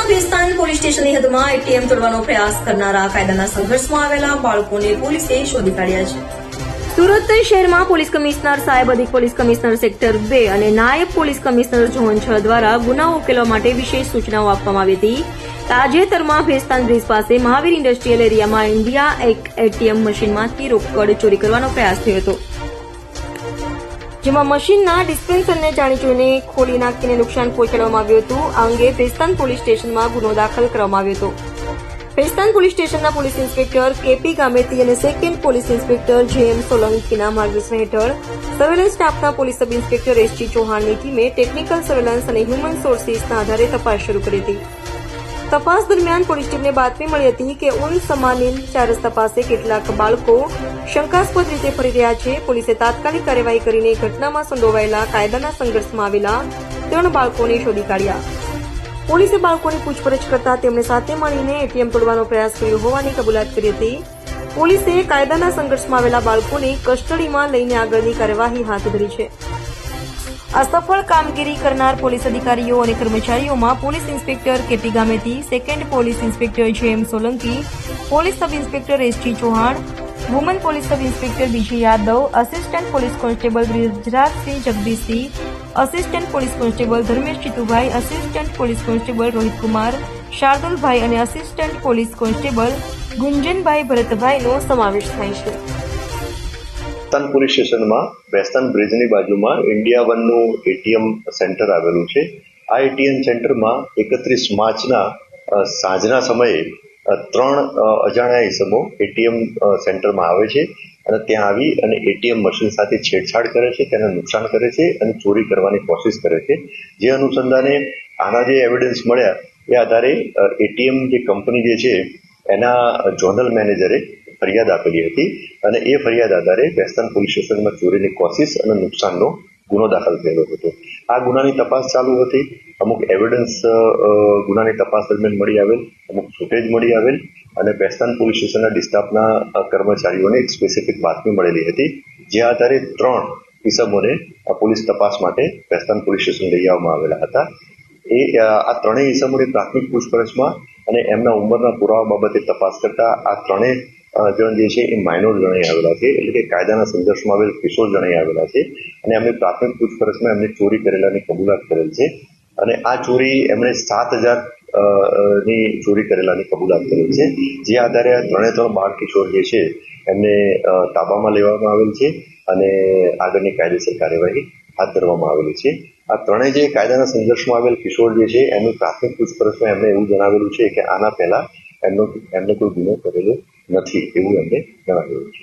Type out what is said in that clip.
સુરતના ભેસ્તાન પોલીસ સ્ટેશનની હદમાં એટીએમ તોડવાનો પ્રયાસ કરનારા કાયદાના સંઘર્ષમાં આવેલા બાળકોને પોલીસે શોધી કાઢ્યા છે. સુરત શહેરમાં પોલીસ કમિશનર સાહેબ, અધિક પોલીસ કમિશનર સેક્ટર 2 અને નાયબ પોલીસ કમિશનર ઝોન 6 દ્વારા ગુનાઓ ઉકેલવા માટે વિશેષ સૂચનાઓ આપવામાં આવી હતી. તાજેતરમાં ભેસ્તાન બ્રિજ પાસે મહાવીર ઇન્ડસ્ટ્રીયલ એરિયામાં ઇન્ડિયા એક એટીએમ મશીનમાંથી રોકડ ચોરી કરવાનો પ્રયાસ થયો હતો, જેમાં મશીનના ડિસ્પેન્સરને જાણી જોઈને ખોલી નાખીને નુકસાન પહોંચાડવામાં આવ્યું હતું. આ અંગે ભેસ્તાન પોલીસ સ્ટેશનમાં ગુનો દાખલ કરવામાં આવ્યો હતો. ભેસ્તાન પોલીસ સ્ટેશનના પોલીસ ઇન્સ્પેક્ટર કેપી ગામેતી અને સેકન્ડ પોલીસ ઇન્સ્પેક્ટર જેએમ સોલંકીના માર્ગદર્શન હેઠળ સર્વેલન્સ સ્ટાફના પોલીસ સબ ઇન્સ્પેક્ટર એસજી ચૌહાણની ટીમે ટેકનિકલ સર્વેલન્સ અને હ્યુમન સોર્સિસના આધારે તપાસ શરૂ કરી હતી. તપાસ દરમિયાન પોલીસ ટીમને બાતમી મળી હતી કે ઉન સમાનીલ 4 રસ્તા પાસે કેટલાક બાળકો શંકાસ્પદ રીતે ફરી રહ્યા છે. પોલીસે તાત્કાલિક કાર્યવાહી કરીને ઘટનામાં સંડોવાયેલા કાયદાના સંઘર્ષમાં આવેલા 3 બાળકોને શોધી કાઢ્યા. પોલીસે બાળકોની પૂછપરછ કરતા તેમણે સાથે મળીને એટીએમ તોડવાનો પ્રયાસ કર્યો હોવાની કબૂલાત કરી હતી. પોલીસે કાયદાના સંઘર્ષમાં આવેલા બાળકોને કસ્ટડીમાં લઈને આગળની કાર્યવાહી હાથ ધરી છે. આ સફળ કામગીરી કરનાર પોલીસ અધિકારીઓ અને કર્મચારીઓમાં police inspector KP Gameti, second police inspector JM Solanki, police sub inspector SG Chauhan, woman police sub inspector BG Yadav, assistant police constable Brijrajsinh Jagdishsinh, assistant police constable Dharmesh Chitubhai, assistant police constable Rohitkumar Shardulbhai અને આસિસ્ટન્ટ પોલીસ કોન્સ્ટેબલ ગુંજનભાઈ ભરતભાઈનો સમાવેશ થાય છે. ભેસ્તાન પોલીસ સ્ટેશનમાં ભેસ્તાન બ્રિજની બાજુમાં ઇન્ડિયા 1 નું એટીએમ સેન્ટર આવેલું છે. આ એટીએમ સેન્ટરમાં 31 માર્ચના સાંજના સમયે 3 અજાણ્યા ઇસમો એટીએમ સેન્ટરમાં આવે છે અને ત્યાં આવી અને એટીએમ મશીન સાથે છેડછાડ કરે છે, તેને નુકસાન કરે છે અને ચોરી કરવાની કોશિશ કરે છે. જે અનુસંધાને આના જે એવિડન્સ મળ્યા એ આધારે એટીએમ જે કંપની જે છે એના ઝોનલ મેનેજરે ફરિયાદ આપેલી હતી અને એ ફરિયાદ આધારે ભેસ્તાન પોલીસ સ્ટેશનમાં ચોરીની કોશિશ અને નુકસાનનો ગુનો દાખલ થયેલો હતો. આ ગુનાની તપાસ ચાલુ હતી. અમુક એવિડન્સ ગુનાની તપાસ દરમિયાન મળી આવેલ, અમુક ફૂટેજ મળી આવેલ અને ભેસ્તાન પોલીસ સ્ટેશનના ડિસ્ટાફના કર્મચારીઓને એક સ્પેસિફિક બાતમી મળેલી હતી, જે આધારે 3 ઇસમોને પોલીસ તપાસ માટે ભેસ્તાન પોલીસ સ્ટેશન લઈ આવવામાં આવેલા હતા. આ 3 ઇસમોની પ્રાથમિક પૂછપરછમાં અને એમના ઉંમરના પુરાવા બાબતે તપાસ કરતા આ 3 જણ જે છે એ માઇનોર જણાઈ આવેલા છે, એટલે કે કાયદાના સંઘર્ષમાં આવેલ કિશોર જણાઈ આવેલા છે અને એમની પ્રાથમિક પૂછપરછમાં એમને ચોરી કરેલાની કબૂલાત કરેલ છે અને આ ચોરી એમણે 7,000 ની ચોરી કરેલાની કબૂલાત કરેલ છે. જે આધારે આ 3 બાળ કિશોર જે છે એમને તાબામાં લેવામાં આવેલ છે અને આગળની કાયદેસર કાર્યવાહી હાથ ધરવામાં આવેલી છે. આ 3 જે કાયદાના સંઘર્ષમાં આવેલ કિશોર જે છે એમની પ્રાથમિક પૂછપરછમાં એમને એવું જણાવેલું છે કે આના પહેલા એમને કોઈ ગુનો કરેલો નથી એવું એમને જણાવેલું છે.